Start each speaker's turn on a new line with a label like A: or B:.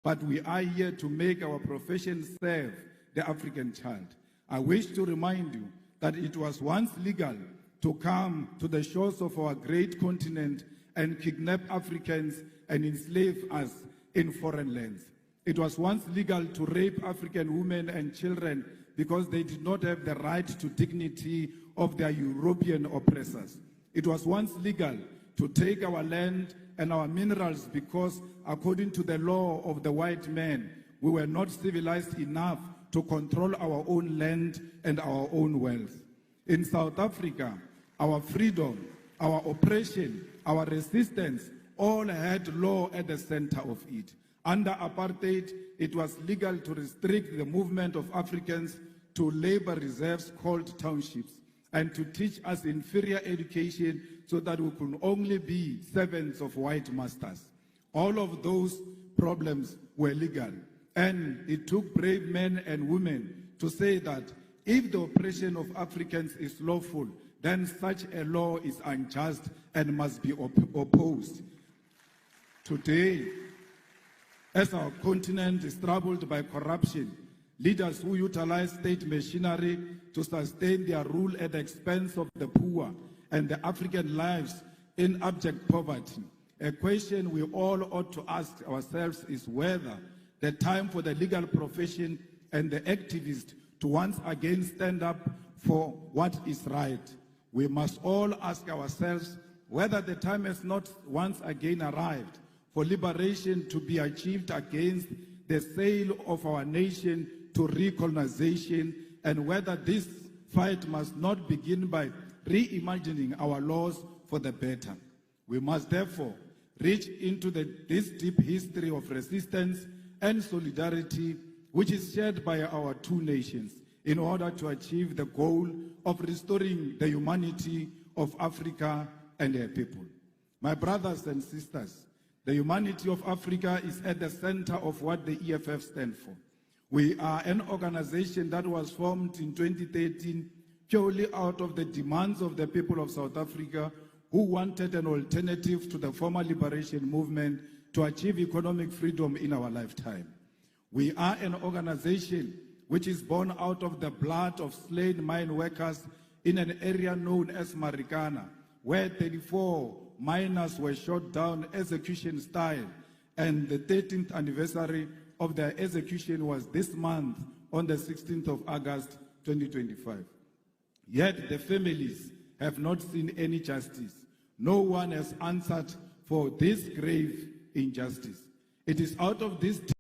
A: but we are here to make our profession serve the African child. I wish to remind you that it was once legal to come to the shores of our great continent and kidnap Africans and enslave us in foreign lands. It was once legal to rape African women and children because they did not have the right to dignity of their European oppressors. It was once legal to take our land and our minerals because, according to the law of the white man, we were not civilized enough to control our own land and our own wealth. In South Africa, our freedom, our oppression, our resistance all had law at the center of it. Under apartheid, it was legal to restrict the movement of Africans to labor reserves called townships and to teach us inferior education so that we could only be servants of white masters. All of those problems were legal, and it took brave men and women to say that if the oppression of Africans is lawful, then such a law is unjust and must be opposed. Today, as our continent is troubled by corruption, leaders who utilize state machinery to sustain their rule at the expense of the poor and the African lives in abject poverty, a question we all ought to ask ourselves is whether the time for the legal profession and the activists to once again stand up for what is right. We must all ask ourselves whether the time has not once again arrived for liberation to be achieved against the sale of our nation to recolonization, and whether this fight must not begin by reimagining our laws for the better. We must therefore reach into this deep history of resistance and solidarity which is shared by our two nations in order to achieve the goal of restoring the humanity of Africa and her people. My brothers and sisters, the humanity of Africa is at the center of what the EFF stands for. We are an organization that was formed in 2013 purely out of the demands of the people of South Africa who wanted an alternative to the former liberation movement to achieve economic freedom in our lifetime. We are an organization which is born out of the blood of slain mine workers in an area known as Marikana, where 34 miners were shot down execution style, and the 13th anniversary of their execution was this month on the 16th of August 2025. Yet the families have not seen any justice. No one has answered for this grave injustice. It is out of this